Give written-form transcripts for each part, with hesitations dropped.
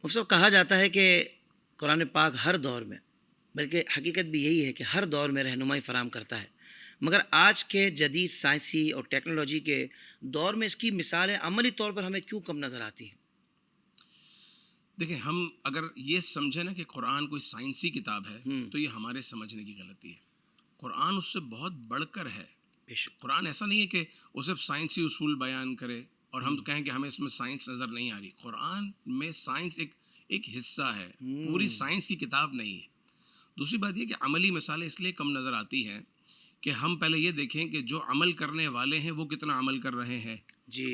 مفتی صاحب، کہا جاتا ہے کہ قرآن پاک ہر دور میں، بلکہ حقیقت بھی یہی ہے کہ ہر دور میں رہنمائی فراہم کرتا ہے، مگر آج کے جدید سائنسی اور ٹیکنالوجی کے دور میں اس کی مثالیں عملی طور پر ہمیں کیوں کم نظر آتی ہیں؟ دیکھیں، ہم اگر یہ سمجھیں نا کہ قرآن کوئی سائنسی کتاب ہے تو یہ ہمارے سمجھنے کی غلطی ہے. قرآن اس سے بہت بڑھ کر ہے. قرآن ایسا نہیں ہے کہ وہ صرف سائنسی اصول بیان کرے اور ہم کہیں کہ ہمیں اس میں سائنس نظر نہیں آ رہی. قرآن میں سائنس ایک حصہ ہے، پوری سائنس کی کتاب نہیں ہے. دوسری بات یہ کہ عملی مثالیں اس لیے کم نظر آتی ہیں کہ ہم پہلے یہ دیکھیں کہ جو عمل کرنے والے ہیں وہ کتنا عمل کر رہے ہیں.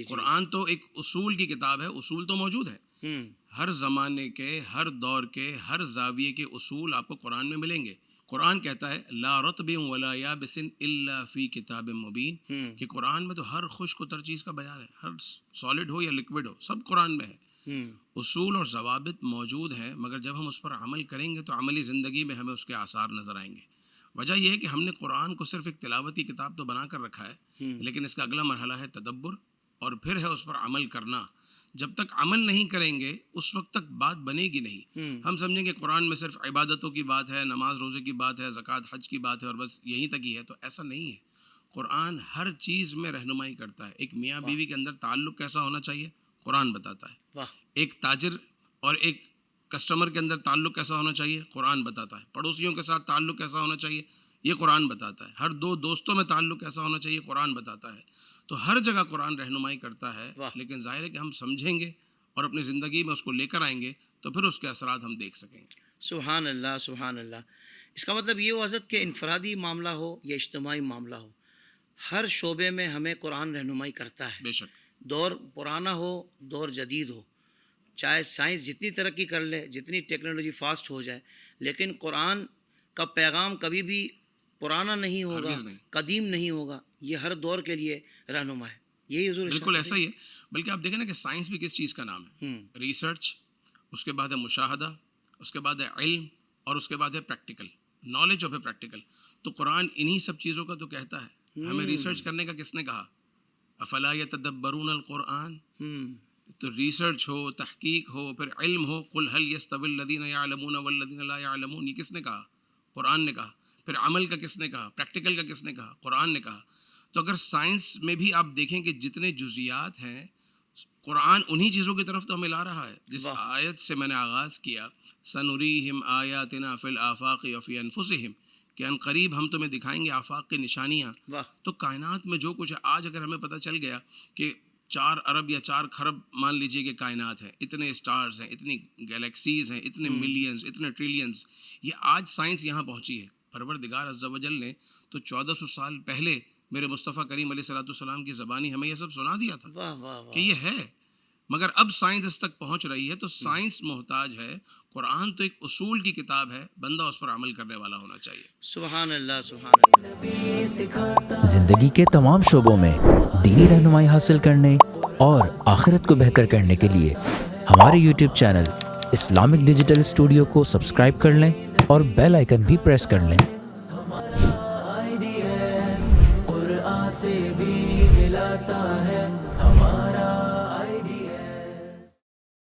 قرآن تو ایک اصول کی کتاب ہے، اصول تو موجود ہے. ہر زمانے کے، ہر دور کے، ہر زاویے کے اصول آپ کو قرآن میں ملیں گے. قرآن کہتا ہے لا رطب ولا یابس الا فی کتاب مبین، کہ قرآن میں تو ہر خشک و تر چیز کا بیان ہے، ہر سالڈ ہو یا لکوڈ ہو، سب قرآن میں ہے. اصول اور ضوابط موجود ہیں، مگر جب ہم اس پر عمل کریں گے تو عملی زندگی میں ہمیں اس کے آثار نظر آئیں گے. وجہ یہ ہے کہ ہم نے قرآن کو صرف ایک تلاوتی کتاب تو بنا کر رکھا ہے، لیکن اس کا اگلا مرحلہ ہے تدبر، اور پھر ہے اس پر عمل کرنا. جب تک عمل نہیں کریں گے اس وقت تک بات بنے گی نہیں. ہم سمجھیں کہ قرآن میں صرف عبادتوں کی بات ہے، نماز روزے کی بات ہے، زکوٰۃ حج کی بات ہے اور بس یہیں تک ہی ہے. تو ایسا نہیں ہے. قرآن ہر چیز میں رہنمائی کرتا ہے. ایک میاں بیوی کے اندر تعلق کیسا ہونا چاہیے قرآن بتاتا ہے. ایک تاجر اور ایک کسٹمر کے اندر تعلق کیسا ہونا چاہیے قرآن بتاتا ہے. پڑوسیوں کے ساتھ تعلق کیسا ہونا چاہیے یہ قرآن بتاتا ہے. ہر دو دوستوں میں تعلق کیسا ہونا چاہیے قرآن بتاتا ہے. تو ہر جگہ قرآن رہنمائی کرتا ہے. لیکن ظاہر ہے کہ ہم سمجھیں گے اور اپنی زندگی میں اس کو لے کر آئیں گے تو پھر اس کے اثرات ہم دیکھ سکیں گے. سبحان اللہ، سبحان اللہ. اس کا مطلب یہ ہو حضرت کہ انفرادی معاملہ ہو یا اجتماعی معاملہ ہو، ہر شعبے میں ہمیں قرآن رہنمائی کرتا ہے. بے شک. دور پرانا ہو، دور جدید ہو، چاہے سائنس جتنی ترقی کر لے، جتنی ٹیکنالوجی فاسٹ ہو جائے، لیکن قرآن کا پیغام کبھی بھی پرانا نہیں ہوگا، قدیم نہیں ہوگا. یہ ہر دور کے لیے رہنما ہے. یہی حضور بالکل ایسا ہی ہے. بلکہ آپ دیکھیں نا کہ سائنس بھی کس چیز کا نام ہے. ریسرچ، اس کے بعد ہے مشاہدہ، اس کے بعد ہے علم، اور اس کے بعد ہے پریکٹیکل نالج اور پھر پریکٹیکل. تو قرآن انہی سب چیزوں کا تو کہتا ہے. ہمیں ریسرچ کرنے کا کس نے کہا؟ افلا یتدبرون القرآن. تو ریسرچ ہو، تحقیق ہو، پھر علم ہو. قل هل يستوي الذين يعلمون والذين لا يعلمون، یہ کس نے کہا؟ قرآن نے کہا. پھر عمل کا کس نے کہا؟ پریکٹیکل کا کس نے کہا؟ قرآن نے کہا. تو اگر سائنس میں بھی آپ دیکھیں کہ جتنے جزیات ہیں قرآن انہی چیزوں کی طرف تو ہمیں لا رہا ہے. جس آیت سے میں نے آغاز کیا سنریہم آیاتنا فی الآفاق وفی انفسہم، کہ ان قریب ہم تمہیں دکھائیں گے آفاق کی نشانیاں. تو کائنات میں جو کچھ ہے، آج اگر ہمیں پتہ چل گیا کہ 4 ارب یا 4 کھرب مان لیجئے کہ کائنات ہے، اتنے اسٹارز ہیں، اتنی گلیکسیز ہیں، اتنے ملینز، اتنے ٹریلینز، یہ آج سائنس یہاں پہنچی ہے. پروردگار عز و جل نے تو 1400 سال پہلے میرے مصطفیٰ کریم علیہ السلام کی زبانی ہمیں یہ سب سنا دیا تھا کہ یہ ہے. مگر اب سائنس اس تک پہنچ رہی ہے. تو سائنس محتاج ہے. قرآن تو ایک اصول کی کتاب ہے، بندہ اس پر عمل کرنے والا ہونا چاہیے. سبحان اللہ، سبحان اللہ. زندگی کے تمام شعبوں میں دینی رہنمائی حاصل کرنے اور آخرت کو بہتر کرنے کے لیے ہمارے YouTube channel Islamic digital studio کو سبسکرائب کر لیں اور بیل آئیکن بھی پریس کر لیں.